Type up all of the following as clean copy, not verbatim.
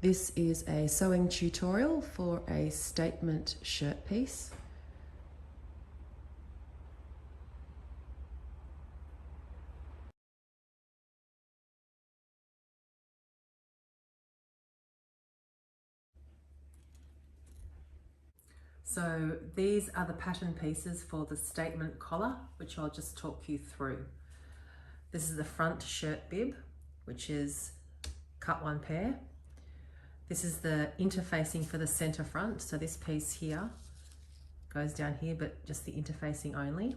This is a sewing tutorial for a statement shirt piece. So these are the pattern pieces for the statement collar, which I'll just talk you through. This is the front shirt bib, which is cut one pair. This is the interfacing for the center front. So this piece here goes down here, but just the interfacing only.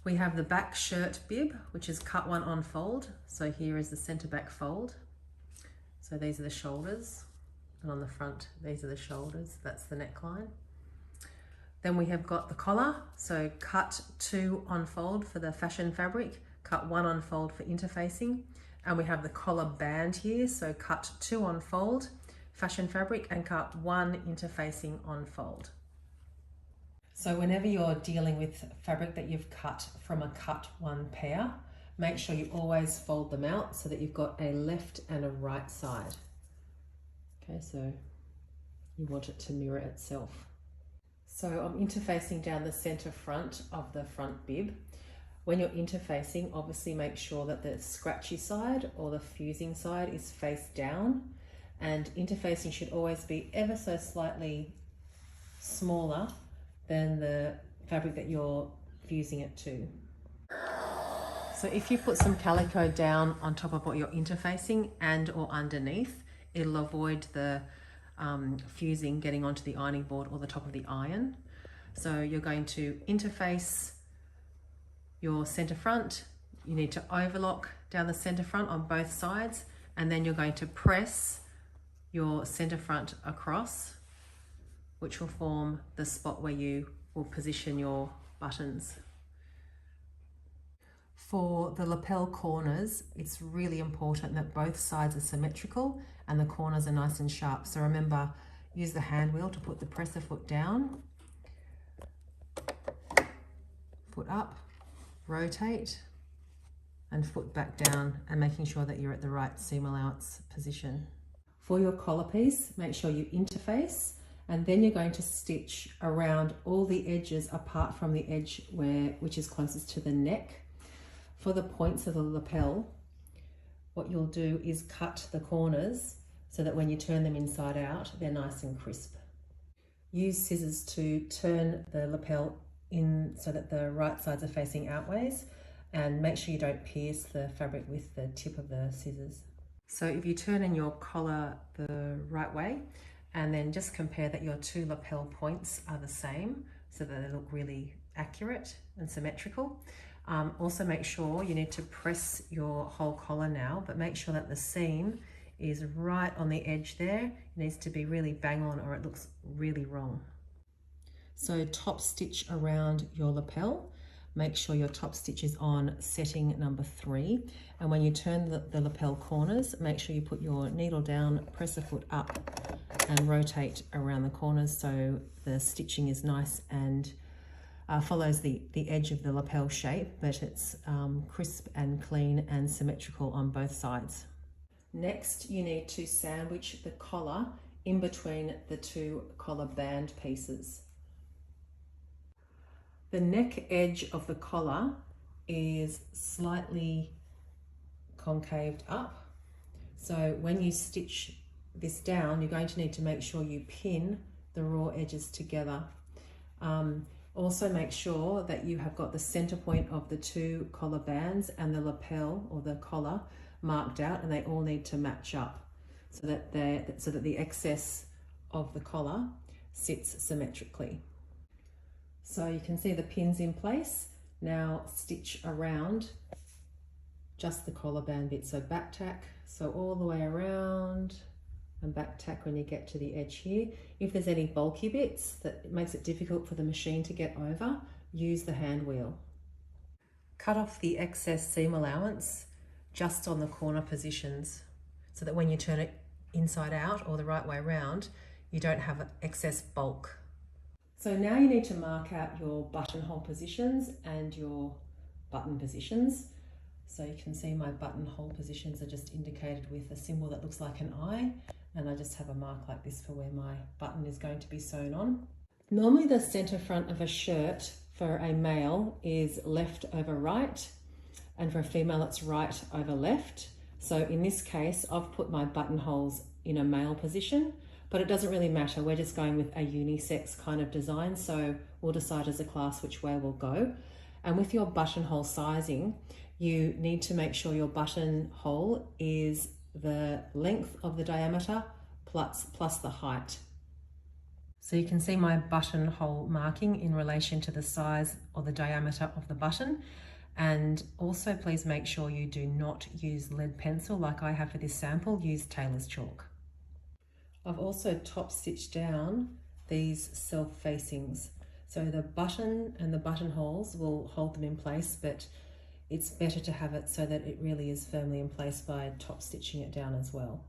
We have the back shirt bib, which is cut one on fold. So here is the center back fold. So these are the shoulders, and on the front, these are the shoulders. That's the neckline. Then we have got the collar. So cut two on fold for the fashion fabric, cut one on fold for interfacing. And we have the collar band here. So cut two on fold, fashion fabric, and cut one interfacing on fold. So whenever you're dealing with fabric that you've cut from a cut one pair, make sure you always fold them out so that you've got a left and a right side. Okay, so you want it to mirror itself. So I'm interfacing down the center front of the front bib. When you're interfacing, obviously make sure that the scratchy side or the fusing side is face down, and interfacing should always be ever so slightly smaller than the fabric that you're fusing it to. So if you put some calico down on top of what you're interfacing and or underneath, it'll avoid the fusing getting onto the ironing board or the top of the iron. So you're going to interface your center front. You need to overlock down the center front on both sides, and then you're going to press your center front across, which will form the spot where you will position your buttons. For the lapel corners, it's really important that both sides are symmetrical and the corners are nice and sharp. So remember, use the hand wheel to put the presser foot down, foot up, rotate, and foot back down, and making sure that you're at the right seam allowance position. For your collar piece, make sure you interface, and then you're going to stitch around all the edges apart from the edge which is closest to the neck. For the points of the lapel, what you'll do is cut the corners so that when you turn them inside out, they're nice and crisp. Use scissors to turn the lapel in so that the right sides are facing outways, and make sure you don't pierce the fabric with the tip of the scissors. So if you turn in your collar the right way, and then just compare that your two lapel points are the same so that they look really accurate and symmetrical. Also make sure you need to press your whole collar now, but make sure that the seam is right on the edge there. It needs to be really bang on or it looks really wrong. So top stitch around your lapel. Make sure your top stitch is on setting number 3. And when you turn the lapel corners, make sure you put your needle down, press a foot up, and rotate around the corners so the stitching is nice and follows the edge of the lapel shape, but it's crisp and clean and symmetrical on both sides. Next, you need to sandwich the collar in between the two collar band pieces. The neck edge of the collar is slightly concaved up. So when you stitch this down, you're going to need to make sure you pin the raw edges together. Also make sure that you have got the center point of the two collar bands and the lapel or the collar marked out, and they all need to match up so that the excess of the collar sits symmetrically. So you can see the pins in place. Now stitch around just the collar band bit. So back tack, so all the way around, and back tack when you get to the edge here. If there's any bulky bits that makes it difficult for the machine to get over, use the hand wheel. Cut off the excess seam allowance just on the corner positions so that when you turn it inside out or the right way around, you don't have excess bulk. So now you need to mark out your buttonhole positions and your button positions. So you can see my buttonhole positions are just indicated with a symbol that looks like an eye, and I just have a mark like this for where my button is going to be sewn on. Normally the center front of a shirt for a male is left over right, and for a female it's right over left. So in this case I've put my buttonholes in a male position, but it doesn't really matter. We're just going with a unisex kind of design, so we'll decide as a class which way we'll go. And with your buttonhole sizing, you need to make sure your buttonhole is the length of the diameter plus the height. So you can see my buttonhole marking in relation to the size or the diameter of the button. And also please make sure you do not use lead pencil like I have for this sample. Use tailor's chalk. I've also top stitched down these self facings. So the button and the buttonholes will hold them in place, but it's better to have it so that it really is firmly in place by top stitching it down as well.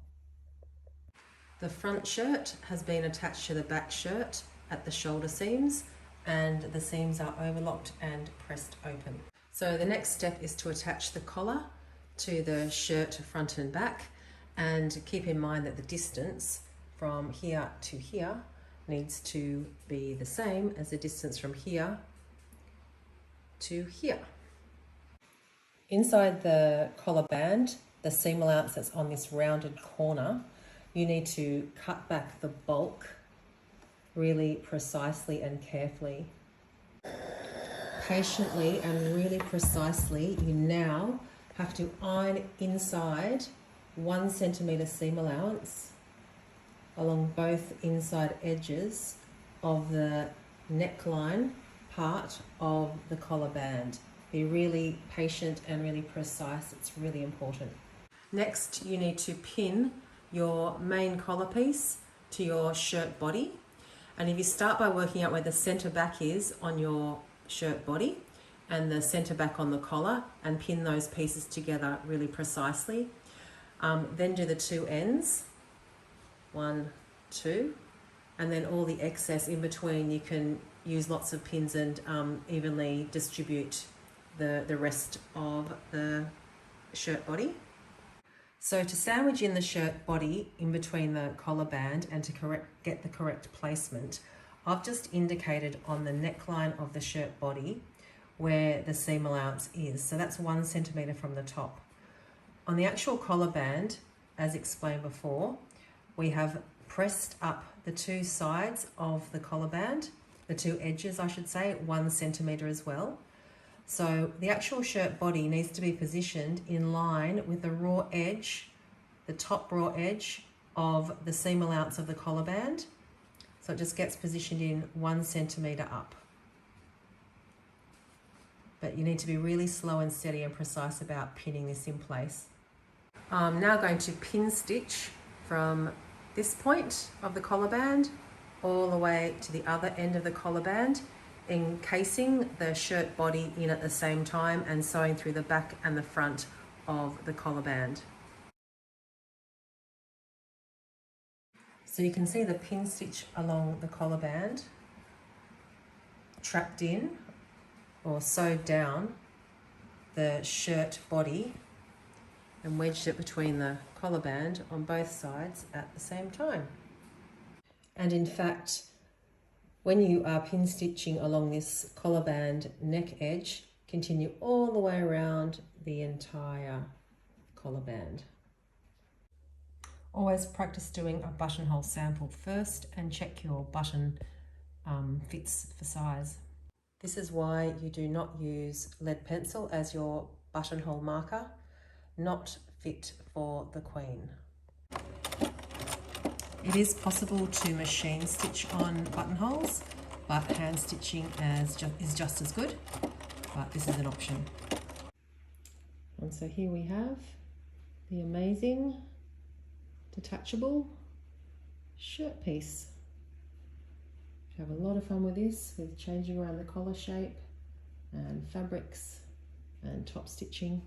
The front shirt has been attached to the back shirt at the shoulder seams, and the seams are overlocked and pressed open. So the next step is to attach the collar to the shirt front and back, and keep in mind that the distance from here to here needs to be the same as the distance from here to here. Inside the collar band, the seam allowance that's on this rounded corner, you need to cut back the bulk really precisely and carefully. Patiently and really precisely, you now have to iron inside 1 centimetre seam allowance along both inside edges of the neckline part of the collar band. Be really patient and really precise, it's really important. Next, you need to pin your main collar piece to your shirt body. And if you start by working out where the center back is on your shirt body and the center back on the collar, and pin those pieces together really precisely, then do the 2 ends, 1, 2, and then all the excess in between you can use lots of pins and evenly distribute the rest of the shirt body. So to sandwich in the shirt body in between the collar band and to get the correct placement, I've just indicated on the neckline of the shirt body where the seam allowance is. So that's 1 centimetre from the top. On the actual collar band, as explained before, we have pressed up the 2 sides of the collar band, the 2 edges I should say, 1 centimetre as well. So the actual shirt body needs to be positioned in line with the raw edge, the top raw edge of the seam allowance of the collar band. So it just gets positioned in 1 centimetre up. But you need to be really slow and steady and precise about pinning this in place. I'm now going to pin stitch from this point of the collar band all the way to the other end of the collar band, encasing the shirt body in at the same time and sewing through the back and the front of the collar band. So you can see the pin stitch along the collar band, trapped in or sewed down the shirt body and wedged it between the collar band on both sides at the same time. And in fact, when you are pin stitching along this collar band neck edge, continue all the way around the entire collar band. Always practice doing a buttonhole sample first and check your button fits for size. This is why you do not use lead pencil as your buttonhole marker. Not fit for the queen. It is possible to machine stitch on buttonholes, but hand stitching is just as good, but this is an option. And so here we have the amazing detachable shirt piece. Have a lot of fun with this, with changing around the collar shape and fabrics and top stitching.